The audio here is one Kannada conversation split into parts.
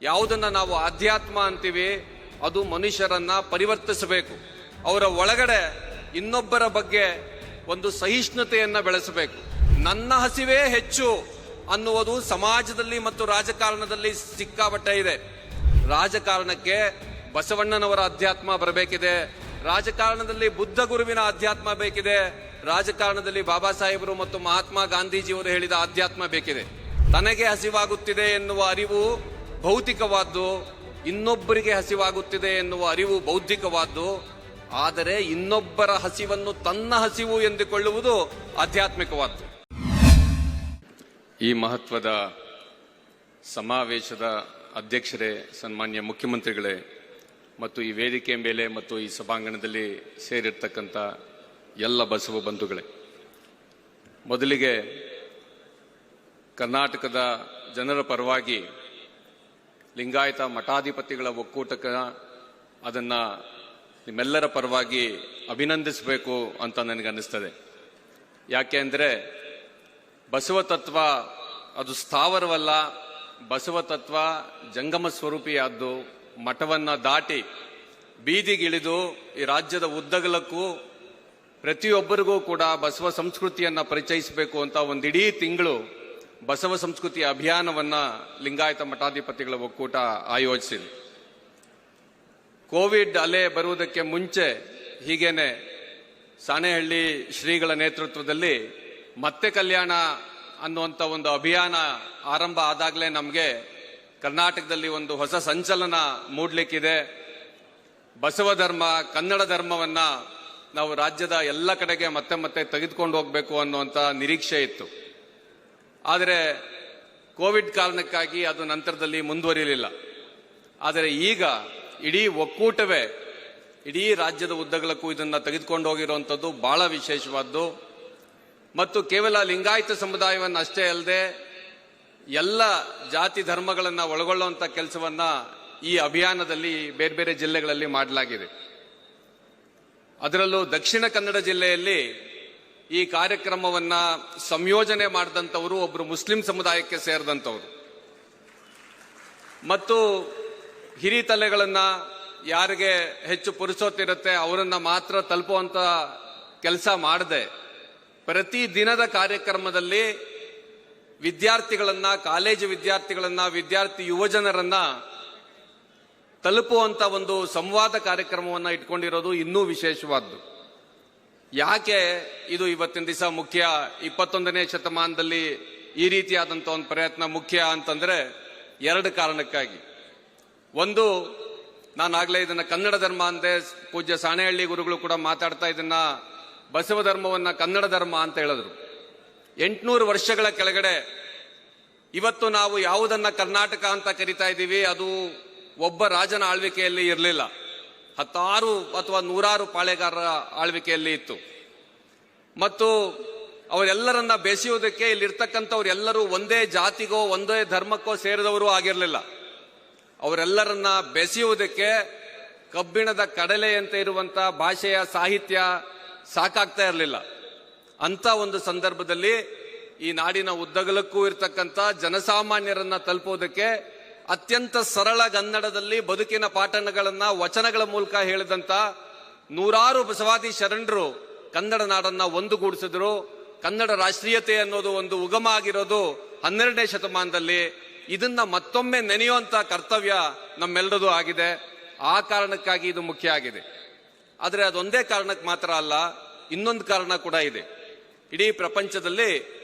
ಯಾವುದನ್ನ ನಾವು ಆಧ್ಯಾತ್ಮ ಅಂತೀವಿ ಅದು ಮನುಷ್ಯರನ್ನ ಪರಿವರ್ತಿಸಬೇಕು. ಅವರ ಒಳಗಡೆ ಇನ್ನೊಬ್ಬರ ಬಗ್ಗೆ ಒಂದು ಸಹಿಷ್ಣುತೆಯನ್ನ ಬೆಳೆಸಬೇಕು. ನನ್ನ ಹಸಿವೇ ಹೆಚ್ಚು ಅನ್ನುವುದು ಸಮಾಜದಲ್ಲಿ ಮತ್ತು ರಾಜಕಾರಣದಲ್ಲಿ ಸಿಕ್ಕಾಪಟ್ಟೆ ಇದೆ. ರಾಜಕಾರಣಕ್ಕೆ ಬಸವಣ್ಣನವರ ಅಧ್ಯಾತ್ಮ ಬರಬೇಕಿದೆ, ರಾಜಕಾರಣದಲ್ಲಿ ಬುದ್ಧ ಗುರುವಿನ ಅಧ್ಯಾತ್ಮ ಬೇಕಿದೆ, ರಾಜಕಾರಣದಲ್ಲಿ ಬಾಬಾ ಸಾಹೇಬರು ಮತ್ತು ಮಹಾತ್ಮ ಗಾಂಧೀಜಿಯವರು ಹೇಳಿದ ಅಧ್ಯಾತ್ಮ ಬೇಕಿದೆ. ತನಗೆ ಹಸಿವಾಗುತ್ತಿದೆ ಎನ್ನುವ ಅರಿವು ಭೌತಿಕವಾದ್ದು, ಇನ್ನೊಬ್ಬರಿಗೆ ಹಸಿವಾಗುತ್ತಿದೆ ಎನ್ನುವ ಅರಿವು ಬೌದ್ಧಿಕವಾದ್ದು. ಆದರೆ ಇನ್ನೊಬ್ಬರ ಹಸಿವನ್ನು ತನ್ನ ಹಸಿವು ಎಂದುಕೊಳ್ಳುವುದು ಆಧ್ಯಾತ್ಮಿಕವಾದ್ದು. ಈ ಮಹತ್ವದ ಸಮಾವೇಶದ ಅಧ್ಯಕ್ಷರೇ, ಸನ್ಮಾನ್ಯ ಮುಖ್ಯಮಂತ್ರಿಗಳೇ ಮತ್ತು ಈ ವೇದಿಕೆ ಮೇಲೆ ಮತ್ತು ಈ ಸಭಾಂಗಣದಲ್ಲಿ ಸೇರಿರ್ತಕ್ಕಂಥ ಎಲ್ಲ ಬಸವ ಬಂಧುಗಳೇ, ಮೊದಲಿಗೆ ಕರ್ನಾಟಕದ ಜನರ ಪರವಾಗಿ ಲಿಂಗಾಯತ ಮಠಾಧಿಪತಿಗಳ ಒಕ್ಕೂಟಕ್ಕೆ ಅದನ್ನ ನಿಮ್ಮೆಲ್ಲರ ಪರವಾಗಿ ಅಭಿನಂದಿಸಬೇಕು ಅಂತ ನನಗನ್ನಿಸ್ತದೆ. ಯಾಕೆ ಅಂದರೆ ಬಸವ ತತ್ವ ಅದು ಸ್ಥಾವರವಲ್ಲ, ಬಸವ ತತ್ವ ಜಂಗಮ ಸ್ವರೂಪಿಯಾದ್ದು. ಮಠವನ್ನ ದಾಟಿ ಬೀದಿಗಿಳಿದು ಈ ರಾಜ್ಯದ ಉದ್ದಗಲಕ್ಕೂ ಪ್ರತಿಯೊಬ್ಬರಿಗೂ ಕೂಡ ಬಸವ ಸಂಸ್ಕೃತಿಯನ್ನ ಪರಿಚಯಿಸಬೇಕು ಅಂತ ಒಂದಿಡೀ ತಿಂಗಳು ಬಸವ ಸಂಸ್ಕೃತಿ ಅಭಿಯಾನವನ್ನ ಲಿಂಗಾಯತ ಮಠಾಧಿಪತಿಗಳ ಒಕ್ಕೂಟ ಆಯೋಜಿಸಿದೆ. ಕೋವಿಡ್ ಅಲೆ ಬರುವುದಕ್ಕೆ ಮುಂಚೆ ಹೀಗೇನೆ ಸಾಣೆಹಳ್ಳಿ ಶ್ರೀಗಳ ನೇತೃತ್ವದಲ್ಲಿ ಮತ್ತೆ ಕಲ್ಯಾಣ ಅನ್ನುವಂಥ ಒಂದು ಅಭಿಯಾನ ಆರಂಭ ಆದಾಗಲೇ ನಮಗೆ ಕರ್ನಾಟಕದಲ್ಲಿ ಒಂದು ಹೊಸ ಸಂಚಲನ ಮೂಡಲಿಕ್ಕಿದೆ. ಬಸವ ಧರ್ಮ, ಕನ್ನಡ ಧರ್ಮವನ್ನ ನಾವು ರಾಜ್ಯದ ಎಲ್ಲ ಕಡೆಗೆ ಮತ್ತೆ ಮತ್ತೆ ತೆಗೆದುಕೊಂಡು ಹೋಗಬೇಕು ಅನ್ನುವಂಥ ನಿರೀಕ್ಷೆ ಇತ್ತು. ಆದರೆ ಕೋವಿಡ್ ಕಾರಣಕ್ಕಾಗಿ ಅದು ನಂತರದಲ್ಲಿ ಮುಂದುವರಿಯಲಿಲ್ಲ. ಆದರೆ ಈಗ ಇಡೀ ಒಕ್ಕೂಟವೇ ಇಡೀ ರಾಜ್ಯದ ಉದ್ದಗಲಕ್ಕೂ ಇದನ್ನ ತೆಗೆದುಕೊಂಡು ಹೋಗಿರುವಂಥದ್ದು ಬಹಳ ವಿಶೇಷವಾದ್ದು. ಮತ್ತು ಕೇವಲ ಲಿಂಗಾಯತ ಸಮುದಾಯವನ್ನು ಅಷ್ಟೇ ಅಲ್ಲದೆ ಎಲ್ಲ ಜಾತಿ ಧರ್ಮಗಳನ್ನು ಒಳಗೊಳ್ಳುವಂಥ ಕೆಲಸವನ್ನ ಈ ಅಭಿಯಾನದಲ್ಲಿ ಬೇರೆ ಬೇರೆ ಜಿಲ್ಲೆಗಳಲ್ಲಿ ಮಾಡಲಾಗಿದೆ. ಅದರಲ್ಲೂ ದಕ್ಷಿಣ ಕನ್ನಡ ಜಿಲ್ಲೆಯಲ್ಲಿ ಈ ಕಾರ್ಯಕ್ರಮವನ್ನ ಸಂಯೋಜನೆ ಮಾಡಿದಂಥವರು ಒಬ್ಬರು ಮುಸ್ಲಿಂ ಸಮುದಾಯಕ್ಕೆ ಸೇರಿದಂಥವ್ರು ಮತ್ತು ಹಿರಿತಲೆಗಳನ್ನ ಯಾರಿಗೆ ಹೆಚ್ಚು ಪುರುಸೊತ್ತಿರುತ್ತೆ ಅವರನ್ನ ಮಾತ್ರ ತಲುಪುವಂತ ಕೆಲಸ ಮಾಡದೆ ಪ್ರತಿ ದಿನದ ಕಾರ್ಯಕ್ರಮದಲ್ಲಿ ವಿದ್ಯಾರ್ಥಿಗಳನ್ನ, ಕಾಲೇಜು ವಿದ್ಯಾರ್ಥಿಗಳನ್ನ, ವಿದ್ಯಾರ್ಥಿ ಯುವಜನರನ್ನ ತಲುಪುವಂತ ಒಂದು ಸಂವಾದ ಕಾರ್ಯಕ್ರಮವನ್ನ ಇಟ್ಕೊಂಡಿರೋದು ಇನ್ನೂ ವಿಶೇಷವಾದ್ದು. ಯಾಕೆ ಇದು ಇವತ್ತಿನ ದಿವಸ ಮುಖ್ಯ, 21ನೇ ಶತಮಾನದಲ್ಲಿ ಈ ರೀತಿಯಾದಂಥ ಒಂದು ಪ್ರಯತ್ನ ಮುಖ್ಯ ಅಂತಂದ್ರೆ ಎರಡು ಕಾರಣಕ್ಕಾಗಿ. ಒಂದು, ನಾನಾಗಲೇ ಇದನ್ನ ಕನ್ನಡ ಧರ್ಮ ಅಂದೆ, ಪೂಜ್ಯ ಸಾಣೆಹಳ್ಳಿ ಗುರುಗಳು ಕೂಡ ಮಾತಾಡ್ತಾ ಇದನ್ನ ಬಸವ ಧರ್ಮವನ್ನ ಕನ್ನಡ ಧರ್ಮ ಅಂತ ಹೇಳಿದ್ರು. 800 ವರ್ಷಗಳ ಕೆಳಗಡೆ ಇವತ್ತು ನಾವು ಯಾವುದನ್ನ ಕರ್ನಾಟಕ ಅಂತ ಕರಿತಾ ಇದ್ದೀವಿ ಅದು ಒಬ್ಬ ರಾಜನ ಆಳ್ವಿಕೆಯಲ್ಲಿ ಇರಲಿಲ್ಲ, 10 ಅಥವಾ 100 ಪಾಳೆಗಾರರ ಆಳ್ವಿಕೆಯಲ್ಲಿ ಇತ್ತು. ಮತ್ತು ಅವರೆಲ್ಲರನ್ನ ಬೆಸೆಯುವುದಕ್ಕೆ ಇಲ್ಲಿರ್ತಕ್ಕಂಥವ್ರೆಲ್ಲರೂ ಒಂದೇ ಜಾತಿಗೋ ಒಂದೇ ಧರ್ಮಕ್ಕೋ ಸೇರಿದವರು ಆಗಿರಲಿಲ್ಲ. ಅವರೆಲ್ಲರನ್ನ ಬೆಸೆಯುವುದಕ್ಕೆ ಕಬ್ಬಿಣದ ಕಡಲೆಯಂತೆ ಇರುವಂತ ಭಾಷೆಯ ಸಾಹಿತ್ಯ ಸಾಕಾಗ್ತಾ ಇರಲಿಲ್ಲ. ಅಂತ ಒಂದು ಸಂದರ್ಭದಲ್ಲಿ ಈ ನಾಡಿನ ಉದ್ದಗಲಕ್ಕೂ ಇರತಕ್ಕಂಥ ಜನಸಾಮಾನ್ಯರನ್ನ ತಲುಪುವುದಕ್ಕೆ ಅತ್ಯಂತ ಸರಳ ಕನ್ನಡದಲ್ಲಿ ಬದುಕಿನ ಪಾಠಗಳನ್ನ ವಚನಗಳ ಮೂಲಕ ಹೇಳಿದಂತ 100 ಬಸವಾದಿ ಶರಣರು ಕನ್ನಡ ನಾಡನ್ನ ಒಂದುಗೂಡಿಸಿದ್ರು. ಕನ್ನಡ ರಾಷ್ಟ್ರೀಯತೆ ಅನ್ನೋದು ಒಂದು ಉಗಮ ಆಗಿರೋದು 12ನೇ ಶತಮಾನದಲ್ಲಿ. ಇದನ್ನ ಮತ್ತೊಮ್ಮೆ ನೆನೆಯುವಂತ ಕರ್ತವ್ಯ ನಮ್ಮೆಲ್ಲರದು ಆಗಿದೆ. ಆ ಕಾರಣಕ್ಕಾಗಿ ಇದು ಮುಖ್ಯ ಆಗಿದೆ. ಆದರೆ ಅದೊಂದೇ ಕಾರಣಕ್ಕೆ ಮಾತ್ರ ಅಲ್ಲ, ಇನ್ನೊಂದು ಕಾರಣ ಕೂಡ ಇದೆ. ಇಡೀ ಪ್ರಪಂಚದಲ್ಲಿ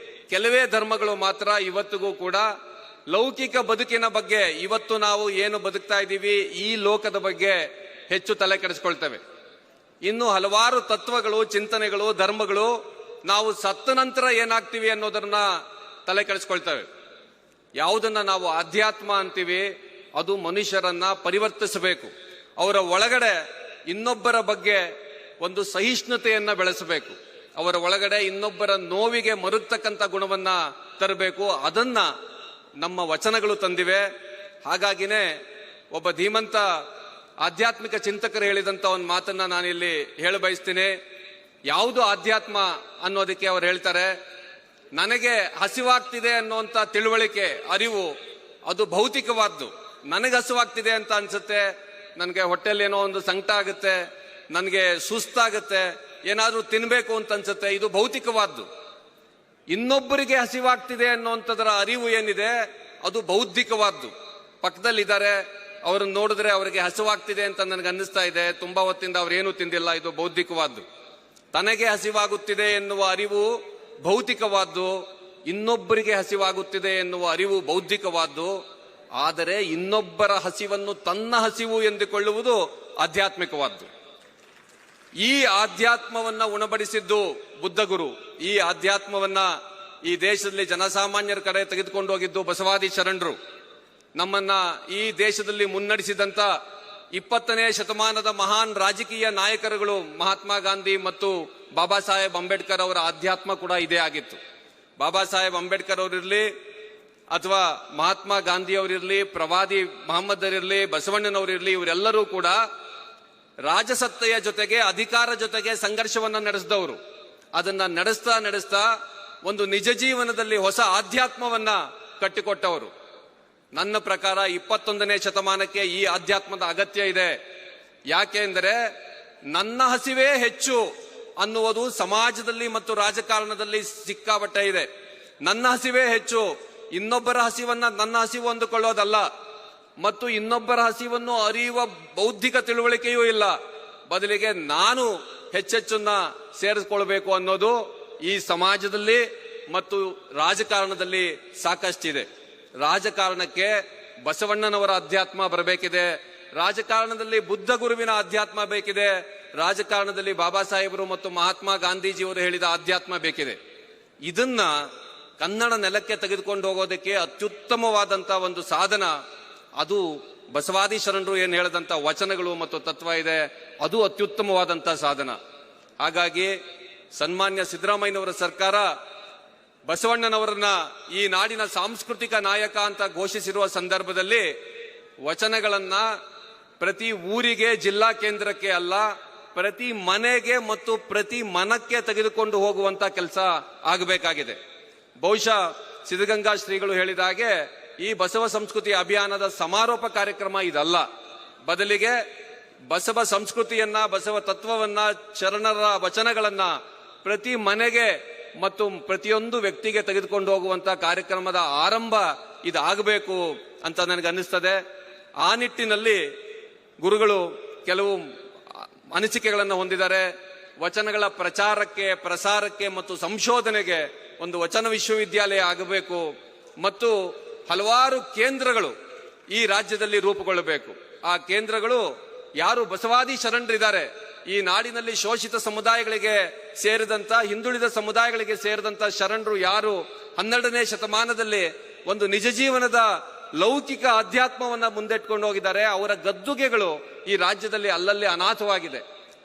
ಕೆಲವೇ ಧರ್ಮಗಳು ಮಾತ್ರ ಇವತ್ತಿಗೂ ಕೂಡ ಲೌಕಿಕ ಬದುಕಿನ ಬಗ್ಗೆ, ಇವತ್ತು ನಾವು ಏನು ಬದುಕ್ತಾ ಇದ್ದೀವಿ ಈ ಲೋಕದ ಬಗ್ಗೆ ಹೆಚ್ಚು ತಲೆ ಕೆಡಿಸ್ಕೊಳ್ತೇವೆ. ಇನ್ನು ಹಲವಾರು ತತ್ವಗಳು, ಚಿಂತನೆಗಳು, ಧರ್ಮಗಳು ನಾವು ಸತ್ತ ನಂತರ ಏನಾಗ್ತೀವಿ ಅನ್ನೋದನ್ನ ತಲೆ ಕೆಡಿಸ್ಕೊಳ್ತೇವೆ. ಯಾವುದನ್ನ ನಾವು ಆಧ್ಯಾತ್ಮ ಅಂತೀವಿ ಅದು ಮನುಷ್ಯರನ್ನ ಪರಿವರ್ತಿಸಬೇಕು. ಅವರ ಒಳಗಡೆ ಇನ್ನೊಬ್ಬರ ಬಗ್ಗೆ ಒಂದು ಸಹಿಷ್ಣುತೆಯನ್ನ ಬೆಳೆಸಬೇಕು. ಅವರ ಒಳಗಡೆ ಇನ್ನೊಬ್ಬರ ನೋವಿಗೆ ಮರುಗ್ತಕ್ಕಂಥ ಗುಣವನ್ನ ತರಬೇಕು. ಅದನ್ನ ನಮ್ಮ ವಚನಗಳು ತಂದಿವೆ. ಹಾಗಾಗಿನೇ ಒಬ್ಬ ಧೀಮಂತ ಆಧ್ಯಾತ್ಮಿಕ ಚಿಂತಕರು ಹೇಳಿದಂತ ಒಂದು ಮಾತನ್ನ ನಾನಿಲ್ಲಿ ಹೇಳ ಬಯಸ್ತೀನಿ. ಯಾವುದು ಆಧ್ಯಾತ್ಮ ಅನ್ನೋದಕ್ಕೆ ಅವರು ಹೇಳ್ತಾರೆ, ನನಗೆ ಹಸಿವಾಗ್ತಿದೆ ಅನ್ನುವಂಥ ತಿಳುವಳಿಕೆ, ಅರಿವು ಅದು ಭೌತಿಕವಾದ್ದು. ನನಗೆ ಹಸುವಾಗ್ತಿದೆ ಅಂತ ಅನ್ಸುತ್ತೆ, ನನಗೆ ಹೊಟ್ಟೆಲಿ ಏನೋ ಒಂದು ಸಂಕಟ ಆಗುತ್ತೆ, ನನಗೆ ಸುಸ್ತಾಗುತ್ತೆ, ಏನಾದ್ರೂ ತಿನ್ಬೇಕು ಅಂತ ಅನ್ಸುತ್ತೆ. ಇದು ಭೌತಿಕವಾದ್ದು. ಇನ್ನೊಬ್ಬರಿಗೆ ಹಸಿವಾಗ್ತಿದೆ ಅನ್ನೋಂಥದ್ರ ಅರಿವು ಏನಿದೆ ಅದು ಬೌದ್ಧಿಕವಾದ್ದು. ಪಕ್ಕದಲ್ಲಿದ್ದಾರೆ, ಅವ್ರನ್ನ ನೋಡಿದ್ರೆ ಅವರಿಗೆ ಹಸಿವಾಗ್ತಿದೆ ಅಂತ ನನಗೆ ಅನ್ನಿಸ್ತಾ ಇದೆ, ತುಂಬಾ ಹೊತ್ತಿಂದ ಅವ್ರೇನು ತಿಂದಿಲ್ಲ, ಇದು ಬೌದ್ಧಿಕವಾದ್ದು. ತನಗೆ ಹಸಿವಾಗುತ್ತಿದೆ ಎನ್ನುವ ಅರಿವು ಭೌತಿಕವಾದ್ದು, ಇನ್ನೊಬ್ಬರಿಗೆ ಹಸಿವಾಗುತ್ತಿದೆ ಎನ್ನುವ ಅರಿವು ಬೌದ್ಧಿಕವಾದ್ದು. ಆದರೆ ಇನ್ನೊಬ್ಬರ ಹಸಿವನ್ನು ತನ್ನ ಹಸಿವು ಎಂದುಕೊಳ್ಳುವುದು ಆಧ್ಯಾತ್ಮಿಕವಾದ್ದು. ಈ ಆಧ್ಯಾತ್ಮವನ್ನ ಉಣಬಡಿಸಿದ್ದು ಬುದ್ಧಗುರು. ಈ ಆಧ್ಯಾತ್ಮವನ್ನ ಈ ದೇಶದಲ್ಲಿ ಜನಸಾಮಾನ್ಯರ ಕಡೆ ತೆಗೆದುಕೊಂಡು ಹೋಗಿದ್ದು ಬಸವಾದಿ ಶರಣರು. ನಮ್ಮನ್ನ ಈ ದೇಶದಲ್ಲಿ ಮುನ್ನಡೆಸಿದಂತ 20ನೇ ಶತಮಾನದ ಮಹಾನ್ ರಾಜಕೀಯ ನಾಯಕರುಗಳು ಮಹಾತ್ಮ ಗಾಂಧಿ ಮತ್ತು ಬಾಬಾ ಸಾಹೇಬ್ ಅಂಬೇಡ್ಕರ್ ಅವರ ಆಧ್ಯಾತ್ಮ ಕೂಡ ಇದೇ ಆಗಿತ್ತು. ಬಾಬಾ ಸಾಹೇಬ್ ಅಂಬೇಡ್ಕರ್ ಅವರಿರ್ಲಿ ಅಥವಾ ಮಹಾತ್ಮ ಗಾಂಧಿ ಅವರಿರ್ಲಿ, ಪ್ರವಾದಿ ಮಹಮ್ಮದ್ ಅವರಿರ್ಲಿ, ಬಸವಣ್ಣನವರಿರ್ಲಿ, ಇವರೆಲ್ಲರೂ ಕೂಡ ರಾಜಸತ್ತೆಯ ಜೊತೆಗೆ ಅಧಿಕಾರ ಜೊತೆಗೆ ಸಂಘರ್ಷವನ್ನ ನಡೆಸಿದವರು. ಅದನ್ನ ನಡೆಸ್ತಾ ಒಂದು ನಿಜ ಜೀವನದಲ್ಲಿ ಹೊಸ ಆಧ್ಯಾತ್ಮವನ್ನ ಕಟ್ಟಿಕೊಟ್ಟವರು. ನನ್ನ ಪ್ರಕಾರ 21ನೇ ಶತಮಾನಕ್ಕೆ ಈ ಆಧ್ಯಾತ್ಮದ ಅಗತ್ಯ ಇದೆ. ಯಾಕೆ ಅಂದರೆ ನನ್ನ ಹಸಿವೇ ಹೆಚ್ಚು ಅನ್ನುವುದು ಸಮಾಜದಲ್ಲಿ ಮತ್ತು ರಾಜಕಾರಣದಲ್ಲಿ ಸಿಕ್ಕಾಪಟ್ಟೆ ಇದೆ. ನನ್ನ ಹಸಿವೇ ಹೆಚ್ಚು, ಇನ್ನೊಬ್ಬರ ಹಸಿವನ್ನ ನನ್ನ ಹಸಿವು ಅಂದುಕೊಳ್ಳೋದಲ್ಲ, ಮತ್ತು ಇನ್ನೊಬ್ಬರ ಹಸಿವನ್ನು ಅರಿಯುವ ಬೌದ್ಧಿಕ ತಿಳುವಳಿಕೆಯೂ ಇಲ್ಲ. ಬದಲಿಗೆ ನಾನು ಹೆಚ್ಚೆಚ್ಚನ್ನ ಸೇರಿಸಿಕೊಳ್ಬೇಕು ಅನ್ನೋದು ಈ ಸಮಾಜದಲ್ಲಿ ಮತ್ತು ರಾಜಕಾರಣದಲ್ಲಿ ಸಾಕಷ್ಟಿದೆ. ರಾಜಕಾರಣಕ್ಕೆ ಬಸವಣ್ಣನವರ ಅಧ್ಯಾತ್ಮ ಬರಬೇಕಿದೆ, ರಾಜಕಾರಣದಲ್ಲಿ ಬುದ್ಧ ಗುರುವಿನ ಅಧ್ಯಾತ್ಮ ಬೇಕಿದೆ, ರಾಜಕಾರಣದಲ್ಲಿ ಬಾಬಾ ಸಾಹೇಬರು ಮತ್ತು ಮಹಾತ್ಮ ಗಾಂಧೀಜಿಯವರು ಹೇಳಿದ ಅಧ್ಯಾತ್ಮ ಬೇಕಿದೆ. ಇದನ್ನ ಕನ್ನಡ ನೆಲಕ್ಕೆ ತೆಗೆದುಕೊಂಡು ಹೋಗೋದಕ್ಕೆ ಅತ್ಯುತ್ತಮವಾದಂತಹ ಒಂದು ಸಾಧನ ಅದು ಬಸವಾದಿ ಶರಣರು ಏನ್ ಹೇಳಿದಂತ ವಚನಗಳು ಮತ್ತು ತತ್ವ ಇದೆ, ಅದು ಅತ್ಯುತ್ತಮವಾದಂತಹ ಸಾಧನ. ಹಾಗಾಗಿ ಸನ್ಮಾನ್ಯ ಸಿದ್ದರಾಮಯ್ಯನವರ ಸರ್ಕಾರ ಬಸವಣ್ಣನವರನ್ನ ಈ ನಾಡಿನ ಸಾಂಸ್ಕೃತಿಕ ನಾಯಕ ಅಂತ ಘೋಷಿಸಿರುವ ಸಂದರ್ಭದಲ್ಲಿ ವಚನಗಳನ್ನ ಪ್ರತಿ ಊರಿಗೆ, ಜಿಲ್ಲಾ ಕೇಂದ್ರಕ್ಕೆ ಅಲ್ಲ, ಪ್ರತಿ ಮನೆಗೆ ಮತ್ತು ಪ್ರತಿ ಮನಕ್ಕೆ ತೆಗೆದುಕೊಂಡು ಹೋಗುವಂತ ಕೆಲಸ ಆಗಬೇಕಾಗಿದೆ. ಬಹುಶಃ ಸಿದ್ಧಗಂಗಾ ಶ್ರೀಗಳು ಹೇಳಿದ ಹಾಗೆ ಈ ಬಸವ ಸಂಸ್ಕೃತಿ ಅಭಿಯಾನದ ಸಮಾರೋಪ ಕಾರ್ಯಕ್ರಮ ಇದಲ್ಲ. ಬದಲಿಗೆ ಬಸವ ಸಂಸ್ಕೃತಿಯನ್ನ, ಬಸವ ತತ್ವವನ್ನ, ಶರಣರ ವಚನಗಳನ್ನ ಪ್ರತಿ ಮನೆಗೆ ಮತ್ತು ಪ್ರತಿಯೊಂದು ವ್ಯಕ್ತಿಗೆ ತೆಗೆದುಕೊಂಡು ಹೋಗುವಂತ ಕಾರ್ಯಕ್ರಮದ ಆರಂಭ ಇದಾಗಬೇಕು ಅಂತ ನನಗೆ ಅನ್ನಿಸ್ತದೆ. ಆ ನಿಟ್ಟಿನಲ್ಲಿ ಗುರುಗಳು ಕೆಲವು ಅನಿಸಿಕೆಗಳನ್ನು ಹೊಂದಿದ್ದಾರೆ. ವಚನಗಳ ಪ್ರಚಾರಕ್ಕೆ, ಪ್ರಸಾರಕ್ಕೆ ಮತ್ತು ಸಂಶೋಧನೆಗೆ ಒಂದು ವಚನ ವಿಶ್ವವಿದ್ಯಾಲಯ ಆಗಬೇಕು ಮತ್ತು ಹಲವಾರು ಕೇಂದ್ರಗಳು ಈ ರಾಜ್ಯದಲ್ಲಿ ರೂಪುಗೊಳ್ಳಬೇಕು. ಆ ಕೇಂದ್ರಗಳು ಯಾರು ಬಸವಾದಿ ಶರಣರಿದ್ದಾರೆ, ಈ ನಾಡಿನಲ್ಲಿ ಶೋಷಿತ ಸಮುದಾಯಗಳಿಗೆ ಸೇರಿದಂತ, ಹಿಂದುಳಿದ ಸಮುದಾಯಗಳಿಗೆ ಸೇರಿದಂತ ಶರಣರು ಯಾರು 12ನೇ ಶತಮಾನದಲ್ಲಿ ಒಂದು ನಿಜ ಜೀವನದ ಲೌಕಿಕ ಅಧ್ಯಾತ್ಮವನ್ನ ಮುಂದಿಟ್ಕೊಂಡು ಹೋಗಿದ್ದಾರೆ, ಅವರ ಗದ್ದುಗೆಗಳು ಈ ರಾಜ್ಯದಲ್ಲಿ ಅಲ್ಲಲ್ಲಿ ಅನಾಥವಾಗಿದೆ.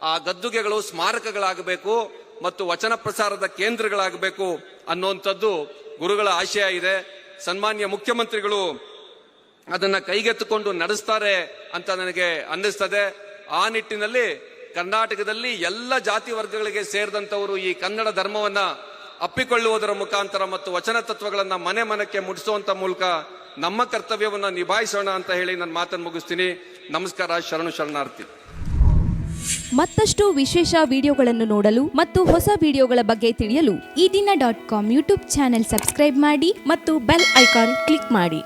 ಆ ಗದ್ದುಗೆಗಳು ಸ್ಮಾರಕಗಳಾಗಬೇಕು ಮತ್ತು ವಚನ ಪ್ರಸಾರದ ಕೇಂದ್ರಗಳಾಗಬೇಕು ಅನ್ನುವಂಥದ್ದು ಗುರುಗಳ ಆಶಯ ಇದೆ. ಸನ್ಮಾನ್ಯ ಮುಖ್ಯಮಂತ್ರಿಗಳು ಅದನ್ನ ಕೈಗೆತ್ತಿಕೊಂಡು ನಡೆಸ್ತಾರೆ ಅಂತ ನನಗೆ ಅನ್ನಿಸ್ತದೆ. ಆ ನಿಟ್ಟಿನಲ್ಲಿ ಕರ್ನಾಟಕದಲ್ಲಿ ಎಲ್ಲ ಜಾತಿ ವರ್ಗಗಳಿಗೆ ಸೇರಿದಂತವರು ಈ ಕನ್ನಡ ಧರ್ಮವನ್ನ ಅಪ್ಪಿಕೊಳ್ಳುವುದರ ಮುಖಾಂತರ ಮತ್ತು ವಚನ ತತ್ವಗಳನ್ನ ಮನೆ ಮನಕ್ಕೆ ಮುಟ್ಟಿಸುವಂತ ಮೂಲಕ ನಮ್ಮ ಕರ್ತವ್ಯವನ್ನ ನಿಭಾಯಿಸೋಣ ಅಂತ ಹೇಳಿ ನನ್ನ ಮಾತನ್ನು ಮುಗಿಸ್ತೀನಿ. ನಮಸ್ಕಾರ. ಶರಣಾರ್ಥಿ. ಮತ್ತಷ್ಟು ವಿಶೇಷ ವಿಡಿಯೋಗಳನ್ನು ನೋಡಲು ಮತ್ತು ಹೊಸ ವಿಡಿಯೋಗಳ ಬಗ್ಗೆ ತಿಳಿಯಲು ಈ ದಿನ .com ಯೂಟ್ಯೂಬ್ ಚಾನೆಲ್ ಸಬ್ಸ್ಕ್ರೈಬ್ ಮಾಡಿ ಮತ್ತು ಬೆಲ್ ಐಕಾನ್ ಕ್ಲಿಕ್ ಮಾಡಿ.